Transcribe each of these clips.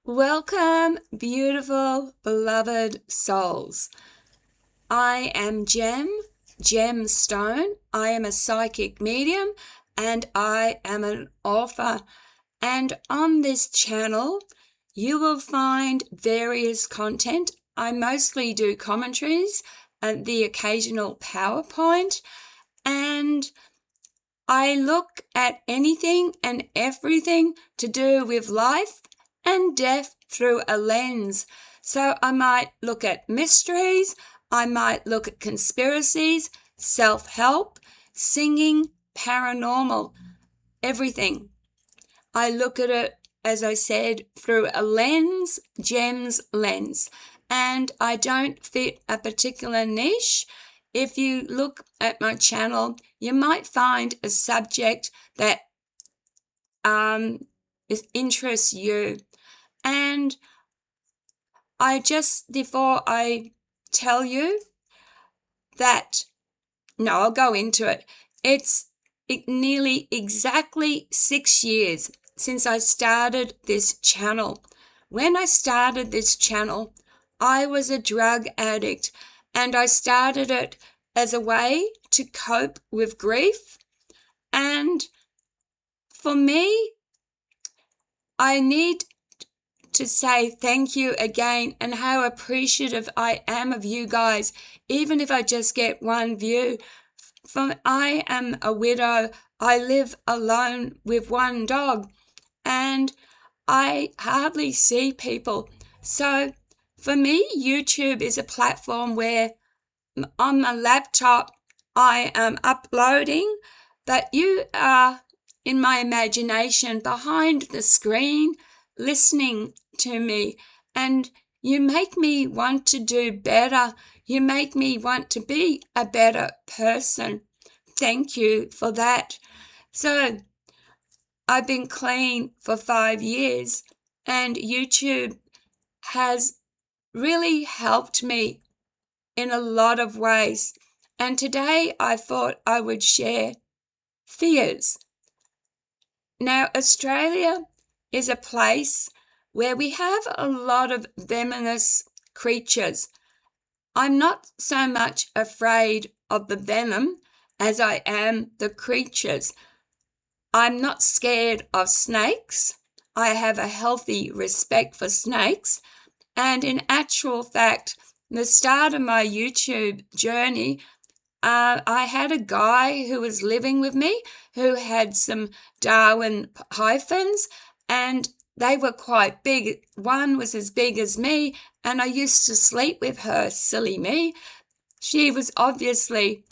Welcome, beautiful, beloved souls. I am Gem Stone. I am a psychic medium and I am an author. And on this channel, you will find various content. I mostly do commentaries and the occasional PowerPoint, and I look at anything and everything to do with life and death through a lens. So I might look at mysteries, I might look at conspiracies, self-help, singing, paranormal, everything. I look at it, as I said, through a lens, Gem's lens, and I don't fit a particular niche. If you look at my channel, you might find a subject that interests you. And before I tell you that, no, I'll go into it. It's nearly exactly 6 years since I started this channel. When I started this channel, I was a drug addict, and I started it as a way to cope with grief. And for me, I need to say thank you again and how appreciative I am of you guys, even if I just get one view. I am a widow. I live alone with one dog, and I hardly see people. So for me, YouTube is a platform where on my laptop I am uploading, but you are in my imagination behind the screen listening to me, and you make me want to do better. You make me want to be a better person. Thank you for that. So I've been clean for 5 years, and YouTube has really helped me in a lot of ways. And today I thought I would share fears. Now, Australia is a place where we have a lot of venomous creatures. I'm not so much afraid of the venom as I am the creatures. I'm not scared of snakes. I have a healthy respect for snakes. And in actual fact, the start of my YouTube journey, I had a guy who was living with me who had some Darwin pythons, and they were quite big. One was as big as me, and I used to sleep with her, silly me. She was obviously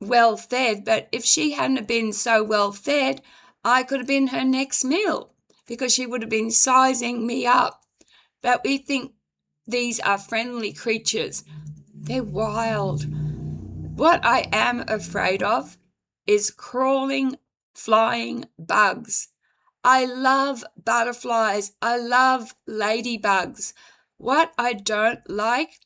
well fed, but if she hadn't been so well fed, I could have been her next meal because she would have been sizing me up. But we think these are friendly creatures. They're wild. What I am afraid of is crawling, flying bugs. I love butterflies. I love ladybugs. What I don't like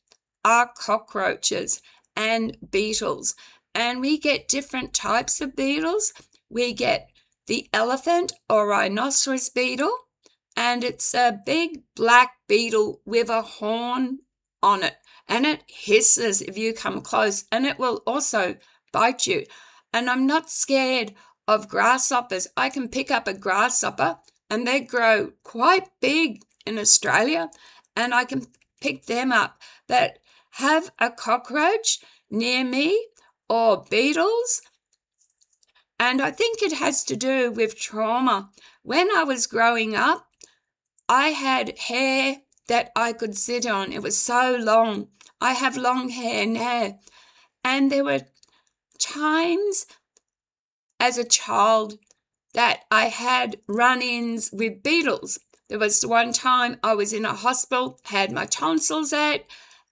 are cockroaches and beetles. And we get different types of beetles. We get the elephant or rhinoceros beetle, and it's a big black beetle with a horn on it, and it hisses if you come close, and it will also bite you. And I'm not scared of grasshoppers. I can pick up a grasshopper, and they grow quite big in Australia, and I can pick them up. But have a cockroach near me or beetles, and I think it has to do with trauma. When I was growing up, I had hair that I could sit on. It was so long. I have long hair now. And there were times as a child that I had run-ins with beetles. There was one time I was in a hospital, had my tonsils out,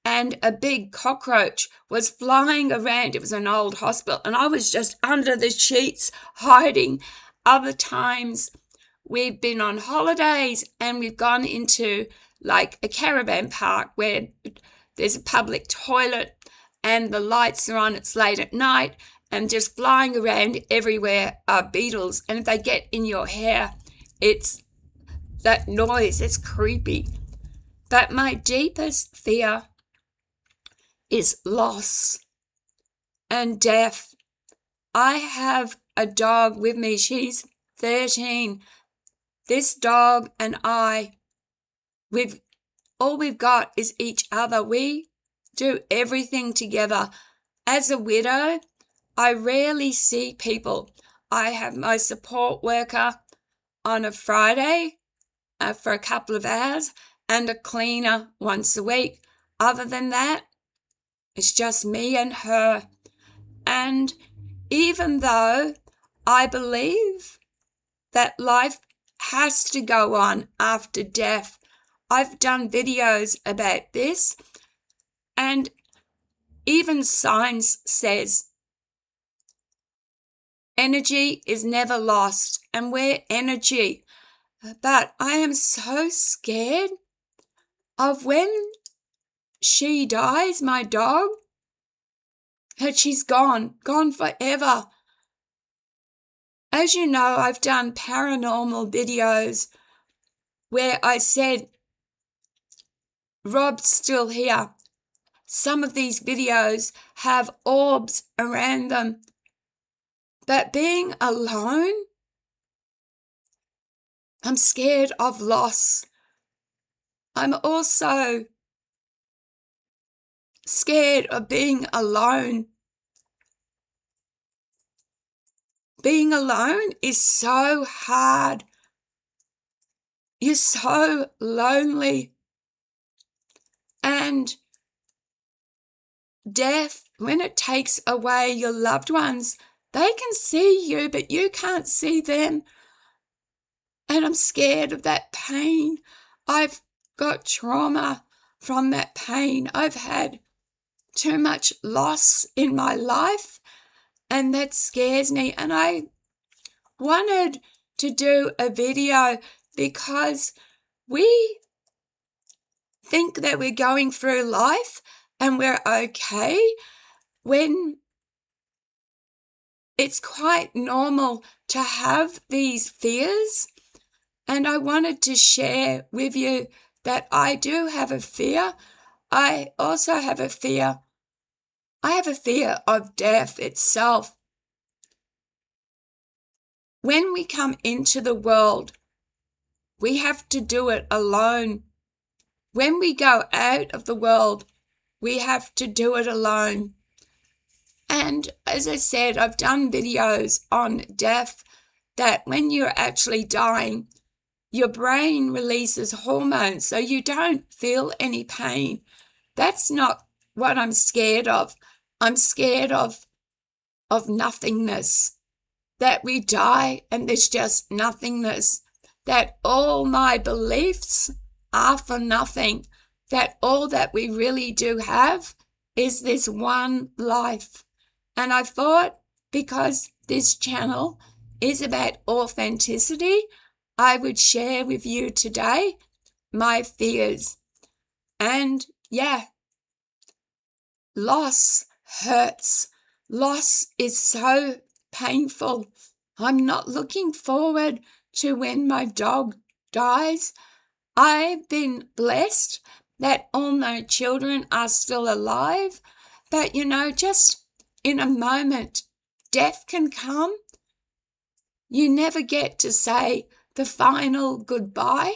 and a big cockroach was flying around. It was an old hospital, and I was just under the sheets hiding. Other times we've been on holidays and we've gone into like a caravan park where there's a public toilet and the lights are on, it's late at night, and just flying around everywhere are beetles. And if they get in your hair, it's that noise. It's creepy. But my deepest fear is loss and death. I have a dog with me. She's 13. This dog and I, all we've got is each other. We do everything together. As a widow, I rarely see people. I have my support worker on a Friday for a couple of hours and a cleaner once a week. Other than that, it's just me and her. And even though I believe that life has to go on after death, I've done videos about this, and even science says energy is never lost, and we're energy. But I am so scared of when she dies, my dog, that she's gone forever. As you know, I've done paranormal videos where I said, Rob's still here. Some of these videos have orbs around them. But being alone, I'm scared of loss. I'm also scared of being alone. Being alone is so hard. You're so lonely. And death, when it takes away your loved ones, they can see you, but you can't see them. And I'm scared of that pain. I've got trauma from that pain. I've had too much loss in my life, and that scares me. And I wanted to do a video because we think that we're going through life and we're okay, when it's quite normal to have these fears. And I wanted to share with you that I do have a fear. I also have a fear. I have a fear of death itself. When we come into the world, we have to do it alone. When we go out of the world, we have to do it alone. And as I said, I've done videos on death, that when you're actually dying, your brain releases hormones so you don't feel any pain. That's not what I'm scared of. I'm scared of nothingness, that we die and there's just nothingness, that all my beliefs are for nothing, that all that we really do have is this one life. And I thought, because this channel is about authenticity, I would share with you today my fears. And yeah, loss hurts. Loss is so painful. I'm not looking forward to when my dog dies. I've been blessed that all my children are still alive. But just in a moment, death can come. You never get to say the final goodbye.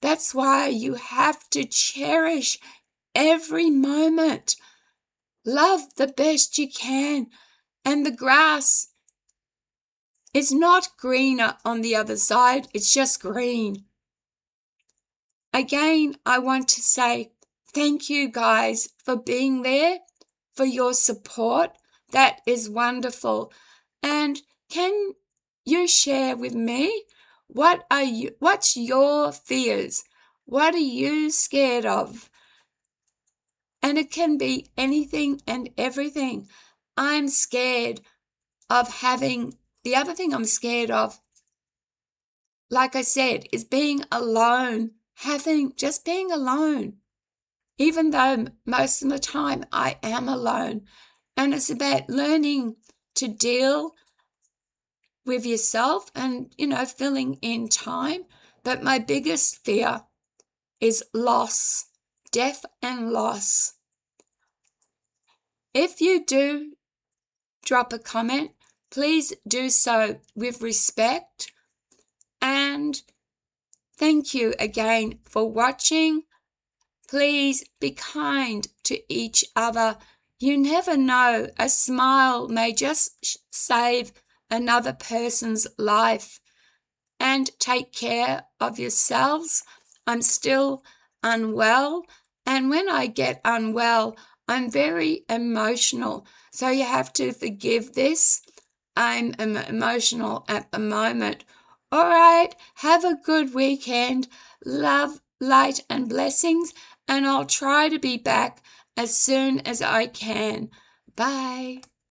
That's why you have to cherish every moment. Love the best you can. And the grass is not greener on the other side. It's just green. Again, I want to say thank you guys for being there, for your support. That is wonderful. And can you share with me, what's your fears? What are you scared of? And it can be anything and everything. I'm scared of the other thing I'm scared of, like I said, is being alone, just being alone, even though most of the time I am alone. And it's about learning to deal with yourself and, filling in time. But my biggest fear is loss, death and loss. If you do drop a comment, please do so with respect. And thank you again for watching. Please be kind to each other. You never know, a smile may just save another person's life. And take care of yourselves. I'm still unwell, and when I get unwell, I'm very emotional. So you have to forgive this. I'm emotional at the moment. All right, have a good weekend. Love, light, and blessings, and I'll try to be back as soon as I can. Bye.